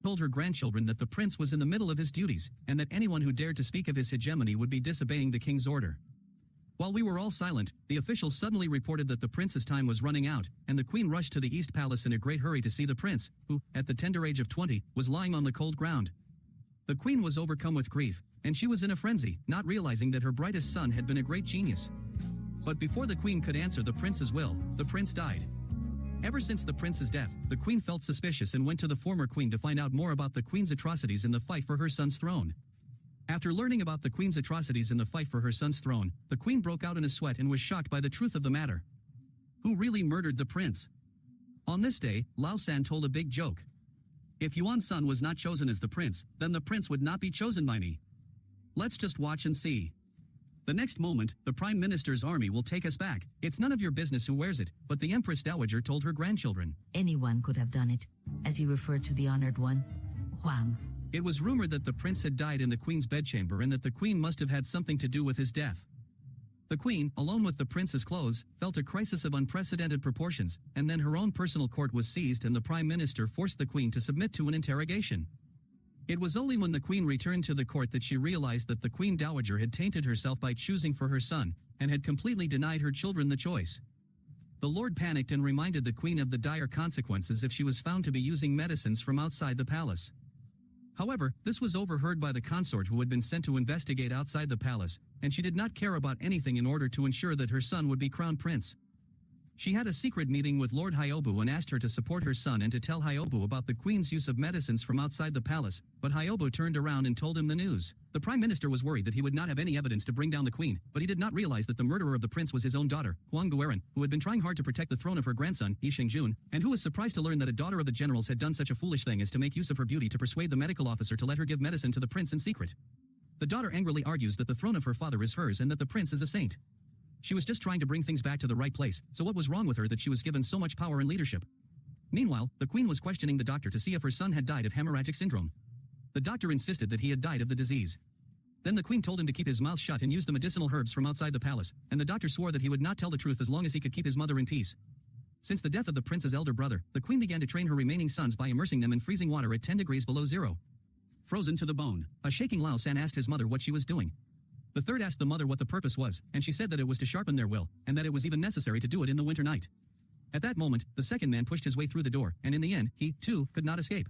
told her grandchildren that the prince was in the middle of his duties, and that anyone who dared to speak of his hegemony would be disobeying the king's order. While we were all silent, the officials suddenly reported that the prince's time was running out, and the queen rushed to the East Palace in a great hurry to see the prince, who, at the tender age of 20, was lying on the cold ground. The queen was overcome with grief, and she was in a frenzy, not realizing that her brightest son had been a great genius. But before the queen could answer the prince's will, the prince died. Ever since the prince's death, the queen felt suspicious and went to the former queen to find out more about the queen's atrocities in the fight for her son's throne. After learning about the queen's atrocities in the fight for her son's throne, the queen broke out in a sweat and was shocked by the truth of the matter. Who really murdered the prince? On this day, Lao San told a big joke. If Yuan's son was not chosen as the prince, then the prince would not be chosen by me. Let's just watch and see. The next moment, the Prime Minister's army will take us back. It's none of your business who wears it, but the Empress Dowager told her grandchildren. Anyone could have done it, as he referred to the honored one, Huang. It was rumored that the prince had died in the queen's bedchamber and that the queen must have had something to do with his death. The queen, alone with the prince's clothes, felt a crisis of unprecedented proportions, and then her own personal court was seized and the Prime Minister forced the queen to submit to an interrogation. It was only when the queen returned to the court that she realized that the Queen Dowager had tainted herself by choosing for her son, and had completely denied her children the choice. The Lord panicked and reminded the queen of the dire consequences if she was found to be using medicines from outside the palace. However, this was overheard by the consort who had been sent to investigate outside the palace, and she did not care about anything in order to ensure that her son would be crowned prince. She had a secret meeting with Lord Hye-soo and asked her to support her son and to tell Hye-soo about the queen's use of medicines from outside the palace, but Hye-soo turned around and told him the news. The prime minister was worried that he would not have any evidence to bring down the queen, but he did not realize that the murderer of the prince was his own daughter, Hwang Guerin, who had been trying hard to protect the throne of her grandson, Yi Shing-jun, and who was surprised to learn that a daughter of the generals had done such a foolish thing as to make use of her beauty to persuade the medical officer to let her give medicine to the prince in secret. The daughter angrily argues that the throne of her father is hers and that the prince is a saint. She was just trying to bring things back to the right place, so what was wrong with her that she was given so much power and leadership? Meanwhile, the queen was questioning the doctor to see if her son had died of hemorrhagic syndrome. The doctor insisted that he had died of the disease. Then the queen told him to keep his mouth shut and use the medicinal herbs from outside the palace, and the doctor swore that he would not tell the truth as long as he could keep his mother in peace. Since the death of the prince's elder brother, the queen began to train her remaining sons by immersing them in freezing water at 10 degrees below zero. Frozen to the bone, a shaking Lao San asked his mother what she was doing. The third asked the mother what the purpose was, and she said that it was to sharpen their will, and that it was even necessary to do it in the winter night. At that moment, the second man pushed his way through the door, and in the end, he, too, could not escape.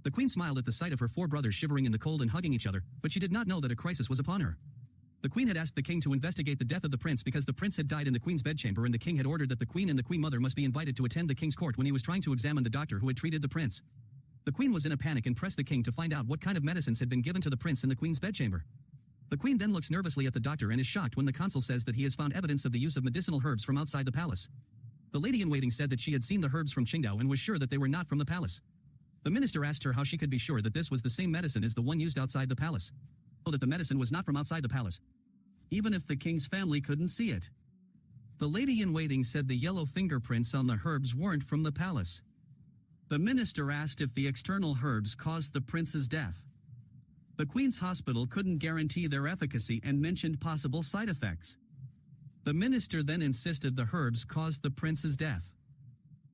The queen smiled at the sight of her four brothers shivering in the cold and hugging each other, but she did not know that a crisis was upon her. The queen had asked the king to investigate the death of the prince because the prince had died in the queen's bedchamber and the king had ordered that the queen and the queen mother must be invited to attend the king's court when he was trying to examine the doctor who had treated the prince. The queen was in a panic and pressed the king to find out what kind of medicines had been given to the prince in the queen's bedchamber. The queen then looks nervously at the doctor and is shocked when the consul says that he has found evidence of the use of medicinal herbs from outside the palace. The lady-in-waiting said that she had seen the herbs from Qingdao and was sure that they were not from the palace. The minister asked her how she could be sure that this was the same medicine as the one used outside the palace. So that the medicine was not from outside the palace. Even if the king's family couldn't see it. The lady-in-waiting said the yellow fingerprints on the herbs weren't from the palace. The minister asked if the external herbs caused the prince's death. The Queen's hospital couldn't guarantee their efficacy and mentioned possible side effects. The minister then insisted the herbs caused the prince's death.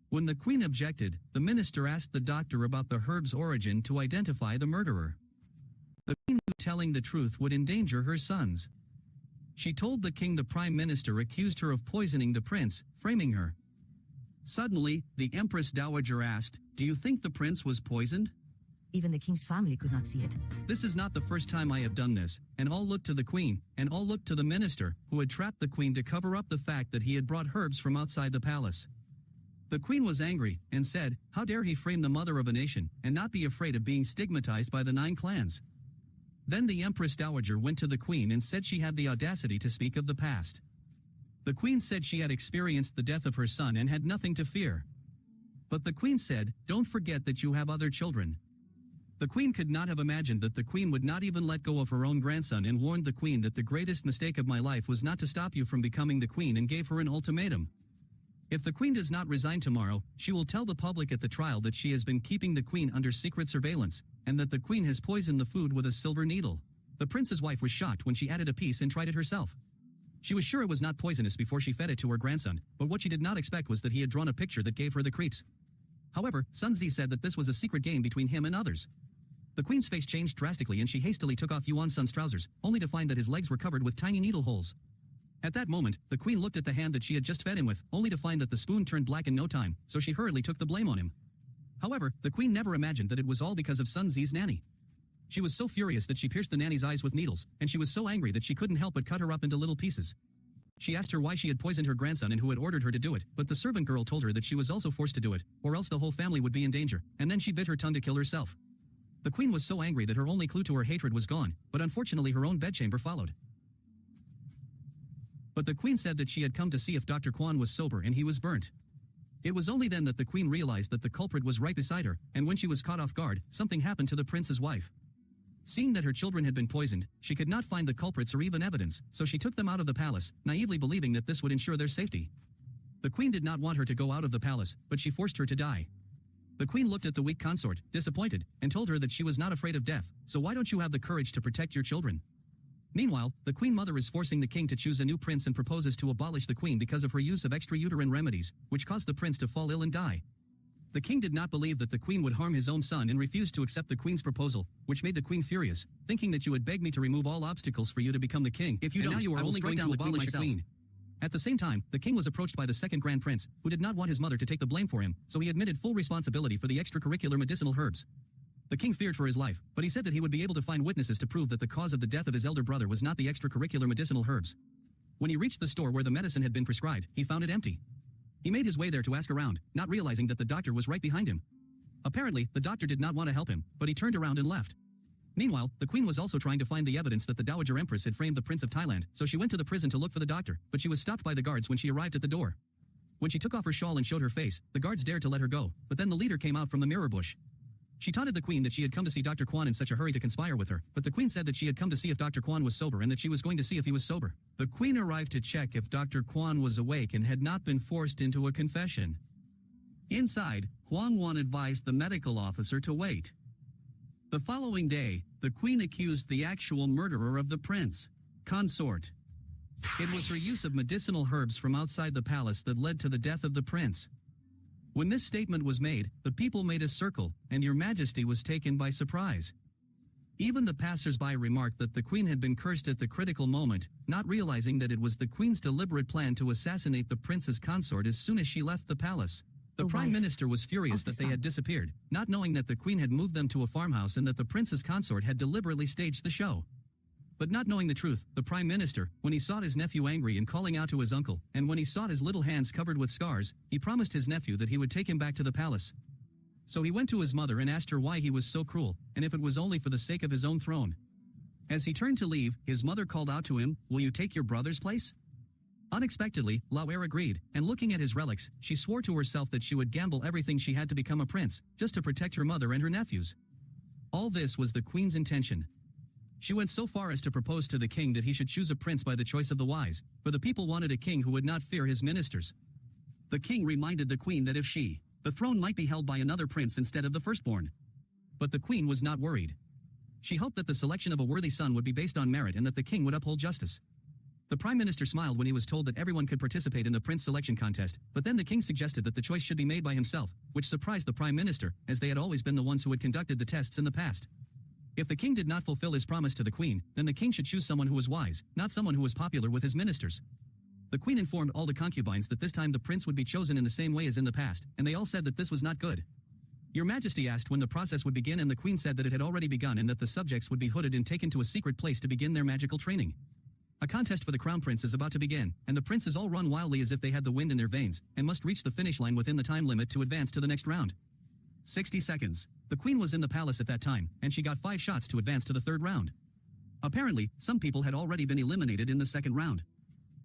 When the Queen objected, the minister asked the doctor about the herb's origin to identify the murderer. The Queen knew telling the truth would endanger her sons. She told the king the prime minister accused her of poisoning the prince, framing her. Suddenly, the Empress Dowager asked, "Do you think the prince was poisoned?" Even the king's family could not see it. This is not the first time I have done this, and all looked to the queen, and all looked to the minister, who had trapped the queen to cover up the fact that he had brought herbs from outside the palace. The queen was angry, and said, "How dare he frame the mother of a nation, and not be afraid of being stigmatized by the 9 clans?" Then the Empress Dowager went to the queen and said she had the audacity to speak of the past. The queen said she had experienced the death of her son and had nothing to fear. But the queen said, "Don't forget that you have other children." The queen could not have imagined that the queen would not even let go of her own grandson and warned the queen that the greatest mistake of my life was not to stop you from becoming the queen and gave her an ultimatum. If the queen does not resign tomorrow, she will tell the public at the trial that she has been keeping the queen under secret surveillance, and that the queen has poisoned the food with a silver needle. The prince's wife was shocked when she added a piece and tried it herself. She was sure it was not poisonous before she fed it to her grandson, but what she did not expect was that he had drawn a picture that gave her the creeps. However, Sun Zi said that this was a secret game between him and others. The queen's face changed drastically and she hastily took off Yuan Sun's trousers, only to find that his legs were covered with tiny needle holes. At that moment, the queen looked at the hand that she had just fed him with, only to find that the spoon turned black in no time, so she hurriedly took the blame on him. However, the queen never imagined that it was all because of Sun Zi's nanny. She was so furious that she pierced the nanny's eyes with needles, and she was so angry that she couldn't help but cut her up into little pieces. She asked her why she had poisoned her grandson and who had ordered her to do it, but the servant girl told her that she was also forced to do it, or else the whole family would be in danger, and then she bit her tongue to kill herself. The queen was so angry that her only clue to her hatred was gone, but unfortunately her own bedchamber followed. But the queen said that she had come to see if Dr. Kwon was sober and he was burnt. It was only then that the queen realized that the culprit was right beside her, and when she was caught off guard, something happened to the prince's wife. Seeing that her children had been poisoned, she could not find the culprits or even evidence, so she took them out of the palace, naively believing that this would ensure their safety. The queen did not want her to go out of the palace, but she forced her to die. The queen looked at the weak consort, disappointed, and told her that she was not afraid of death, so why don't you have the courage to protect your children? Meanwhile, the queen mother is forcing the king to choose a new prince and proposes to abolish the queen because of her use of extrauterine remedies, which caused the prince to fall ill and die. The king did not believe that the queen would harm his own son and refused to accept the queen's proposal, which made the queen furious, thinking that you would beg me to remove all obstacles for you to become the king. If you don't, you are only going to abolish the queen. At the same time, the king was approached by the second grand prince, who did not want his mother to take the blame for him, so he admitted full responsibility for the extracurricular medicinal herbs. The king feared for his life, but he said that he would be able to find witnesses to prove that the cause of the death of his elder brother was not the extracurricular medicinal herbs. When he reached the store where the medicine had been prescribed, he found it empty. He made his way there to ask around, not realizing that the doctor was right behind him. Apparently, the doctor did not want to help him, but he turned around and left. Meanwhile, the queen was also trying to find the evidence that the Dowager Empress had framed the Prince of Thailand, so she went to the prison to look for the doctor, but she was stopped by the guards when she arrived at the door. When she took off her shawl and showed her face, the guards dared to let her go, but then the leader came out from the mirror bush. She taunted the queen that she had come to see Dr. Kwon in such a hurry to conspire with her, but the queen said that she had come to see if Dr. Kwon was sober and that she was going to see if he was sober. The queen arrived to check if Dr. Kwon was awake and had not been forced into a confession. Inside, Hwang Won advised the medical officer to wait. The following day, the queen accused the actual murderer of the prince, consort. It was her use of medicinal herbs from outside the palace that led to the death of the prince. When this statement was made, the people made a circle, and Your Majesty was taken by surprise. Even the passers-by remarked that the queen had been cursed at the critical moment, not realizing that it was the queen's deliberate plan to assassinate the prince's consort as soon as she left the palace. The prime minister was furious that they had disappeared, not knowing that the queen had moved them to a farmhouse and that the prince's consort had deliberately staged the show. But not knowing the truth, the prime minister, when he saw his nephew angry and calling out to his uncle, and when he saw his little hands covered with scars, he promised his nephew that he would take him back to the palace. So he went to his mother and asked her why he was so cruel, and if it was only for the sake of his own throne. As he turned to leave, his mother called out to him, "Will you take your brother's place?" Unexpectedly, Lao-er agreed, and looking at his relics, she swore to herself that she would gamble everything she had to become a prince, just to protect her mother and her nephews. All this was the queen's intention. She went so far as to propose to the king that he should choose a prince by the choice of the wise, for the people wanted a king who would not fear his ministers. The king reminded the queen that if the throne might be held by another prince instead of the firstborn. But the queen was not worried. She hoped that the selection of a worthy son would be based on merit and that the king would uphold justice. The prime minister smiled when he was told that everyone could participate in the prince selection contest, but then the king suggested that the choice should be made by himself, which surprised the prime minister, as they had always been the ones who had conducted the tests in the past. If the king did not fulfill his promise to the queen, then the king should choose someone who was wise, not someone who was popular with his ministers. The queen informed all the concubines that this time the prince would be chosen in the same way as in the past, and they all said that this was not good. Your Majesty asked when the process would begin, and the queen said that it had already begun and that the subjects would be hooded and taken to a secret place to begin their magical training. A contest for the crown prince is about to begin, and the princes all run wildly as if they had the wind in their veins, and must reach the finish line within the time limit to advance to the next round. 60 seconds. The queen was in the palace at that time, and she got 5 shots to advance to the third round. Apparently, some people had already been eliminated in the second round.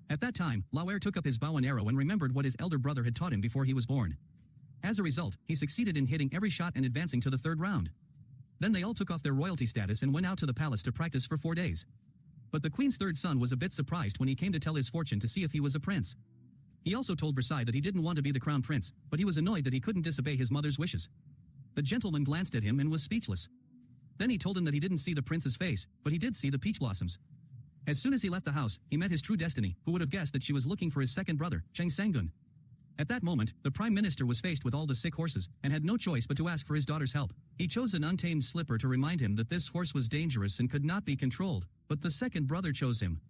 At that time, Lao-er took up his bow and arrow and remembered what his elder brother had taught him before he was born. As a result, he succeeded in hitting every shot and advancing to the third round. Then they all took off their royalty status and went out to the palace to practice for 4 days. But the queen's third son was a bit surprised when he came to tell his fortune to see if he was a prince. He also told Versailles that he didn't want to be the crown prince, but he was annoyed that he couldn't disobey his mother's wishes. The gentleman glanced at him and was speechless. Then he told him that he didn't see the prince's face, but he did see the peach blossoms. As soon as he left the house, he met his true destiny, who would have guessed that she was looking for his second brother, Cheng Sang-gun. At that moment, the Prime Minister was faced with all the sick horses, and had no choice but to ask for his daughter's help. He chose an untamed slipper to remind him that this horse was dangerous and could not be controlled, but the second brother chose him.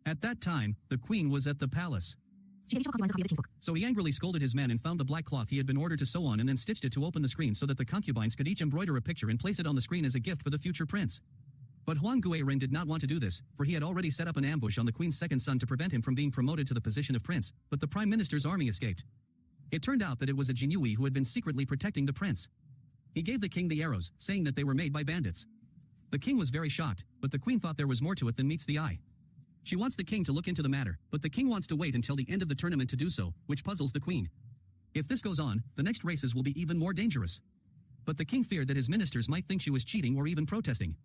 At that time, the Queen was at the palace. So he angrily scolded his men and found the black cloth he had been ordered to sew on and then stitched it to open the screen so that the concubines could each embroider a picture and place it on the screen as a gift for the future prince. But Hwang Guiring did not want to do this, for he had already set up an ambush on the Queen's second son to prevent him from being promoted to the position of prince, but the Prime Minister's army escaped. It turned out that it was a Jinui who had been secretly protecting the prince. He gave the king the arrows, saying that they were made by bandits. The king was very shocked, but the Queen thought there was more to it than meets the eye. She wants the king to look into the matter, but the king wants to wait until the end of the tournament to do so, which puzzles the Queen. If this goes on, the next races will be even more dangerous. But the king feared that his ministers might think she was cheating or even protesting.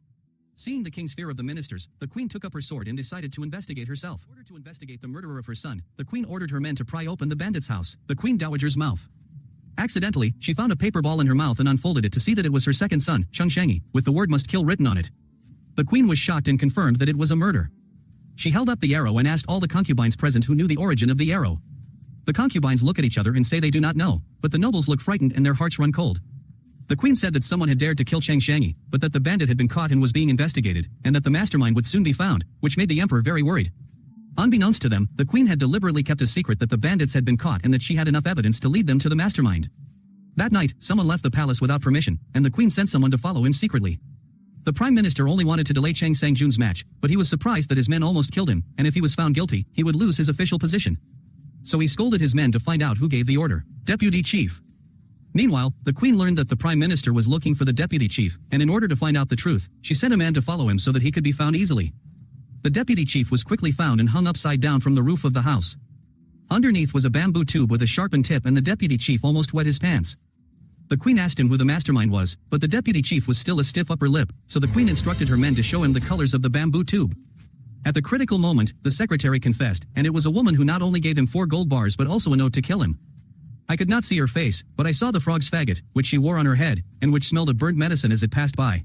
Seeing the king's fear of the ministers, the Queen took up her sword and decided to investigate herself. In order to investigate the murderer of her son, the Queen ordered her men to pry open the bandit's house, the Queen Dowager's mouth. Accidentally, she found a paper ball in her mouth and unfolded it to see that it was her second son, Chung Shengi, with the word "must kill" written on it. The Queen was shocked and confirmed that it was a murder. She held up the arrow and asked all the concubines present who knew the origin of the arrow. The concubines look at each other and say they do not know, but the nobles look frightened and their hearts run cold. The Queen said that someone had dared to kill Chang Shangi, but that the bandit had been caught and was being investigated, and that the mastermind would soon be found, which made the emperor very worried. Unbeknownst to them, the Queen had deliberately kept a secret that the bandits had been caught and that she had enough evidence to lead them to the mastermind. That night, someone left the palace without permission, and the Queen sent someone to follow him secretly. The Prime Minister only wanted to delay Chang Sang-jun's match, but he was surprised that his men almost killed him, and if he was found guilty, he would lose his official position. So he scolded his men to find out who gave the order. Deputy Chief. Meanwhile, the Queen learned that the Prime Minister was looking for the Deputy Chief, and in order to find out the truth, she sent a man to follow him so that he could be found easily. The Deputy Chief was quickly found and hung upside down from the roof of the house. Underneath was a bamboo tube with a sharpened tip, and the Deputy Chief almost wet his pants. The Queen asked him who the mastermind was, but the Deputy Chief was still a stiff upper lip, so the Queen instructed her men to show him the colors of the bamboo tube. At the critical moment, the secretary confessed, and it was a woman who not only gave him 4 gold bars but also a note to kill him. I could not see her face, but I saw the frog's faggot, which she wore on her head, and which smelled of burnt medicine as it passed by.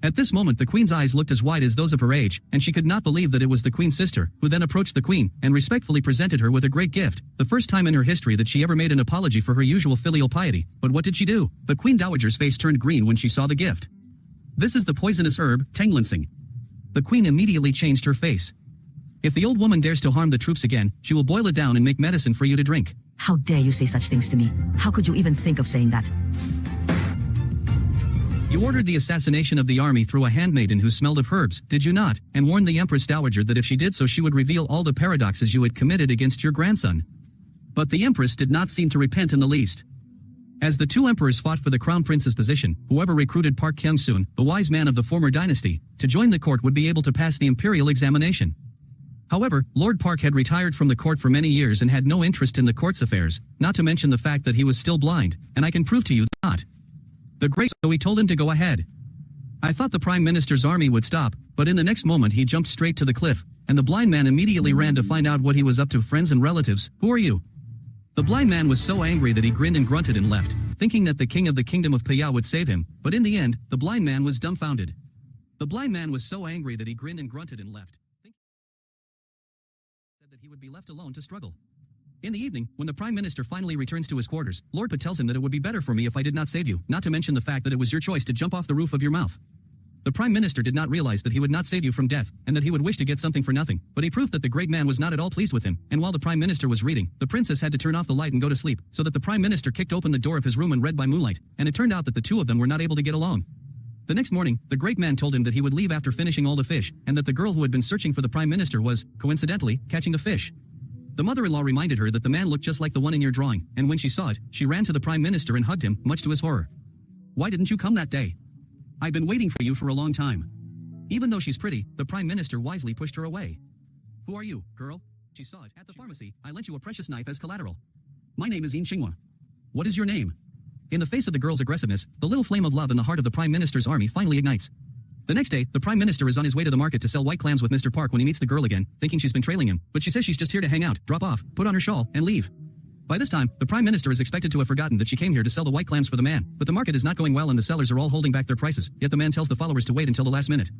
At this moment the Queen's eyes looked as wide as those of her age, and she could not believe that it was the Queen's sister, who then approached the Queen, and respectfully presented her with a great gift, the first time in her history that she ever made an apology for her usual filial piety. But what did she do? The Queen Dowager's face turned green when she saw the gift. This is the poisonous herb, Tenglansing. The Queen immediately changed her face. If the old woman dares to harm the troops again, she will boil it down and make medicine for you to drink. How dare you say such things to me? How could you even think of saying that? You ordered the assassination of the army through a handmaiden who smelled of herbs, did you not, and warned the Empress Dowager that if she did so she would reveal all the paradoxes you had committed against your grandson. But the Empress did not seem to repent in the least. As the 2 emperors fought for the crown prince's position, whoever recruited Park Kyung-soon, the wise man of the former dynasty, to join the court would be able to pass the imperial examination. However, Lord Park had retired from the court for many years and had no interest in the court's affairs, not to mention the fact that he was still blind, and I can prove to you that not. The great, so he told him to go ahead. I thought the Prime Minister's army would stop, but in the next moment he jumped straight to the cliff, and the blind man immediately ran to find out what he was up to. Friends and relatives, who are you? The blind man was so angry that he grinned and grunted and left, thinking that the king of the kingdom of Paya would save him, but in the end, the blind man was dumbfounded. The blind man was so angry that he grinned and grunted and left, thinking that he would be left alone to struggle. In the evening, when the Prime Minister finally returns to his quarters, Lord Pa tells him that it would be better for me if I did not save you, not to mention the fact that it was your choice to jump off the roof of your mouth. The Prime Minister did not realize that he would not save you from death, and that he would wish to get something for nothing, but he proved that the great man was not at all pleased with him, and while the Prime Minister was reading, the princess had to turn off the light and go to sleep, so that the Prime Minister kicked open the door of his room and read by moonlight, and it turned out that the 2 of them were not able to get along. The next morning, the great man told him that he would leave after finishing all the fish, and that the girl who had been searching for the Prime Minister was, coincidentally, catching the fish. The mother-in-law reminded her that the man looked just like the one in your drawing, and when she saw it, she ran to the Prime Minister and hugged him, much to his horror. Why didn't you come that day? I've been waiting for you for a long time. Even though she's pretty, the Prime Minister wisely pushed her away. Who are you, girl? She saw it. At the pharmacy, I lent you a precious knife as collateral. My name is In Xinghua. What is your name? In the face of the girl's aggressiveness, the little flame of love in the heart of the Prime Minister's army finally ignites. The next day, the Prime Minister is on his way to the market to sell white clams with Mr. Park when he meets the girl again, thinking she's been trailing him, but she says she's just here to hang out, drop off, put on her shawl, and leave. By this time, the Prime Minister is expected to have forgotten that she came here to sell the white clams for the man, but the market is not going well and the sellers are all holding back their prices, yet the man tells the followers to wait until the last minute.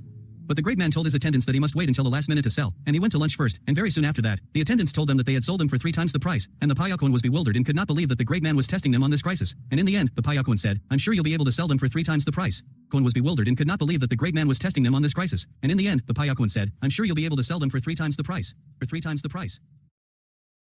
But the great man told his attendants that he must wait until the last minute to sell, and he went to lunch first, and very soon after that, the attendants told them that they had sold him for 3 times the price, and the Paekhyeon was bewildered and could not believe that the great man was testing them on this crisis. And in the end, the Paekhyeon said, "I'm sure you'll be able to sell them for 3 times the price." Kwon was bewildered and could not believe that the great man was testing them on this crisis. And in the end, the Paekhyeon said, "I'm sure you'll be able to sell them for 3 times the price." For 3 times the price.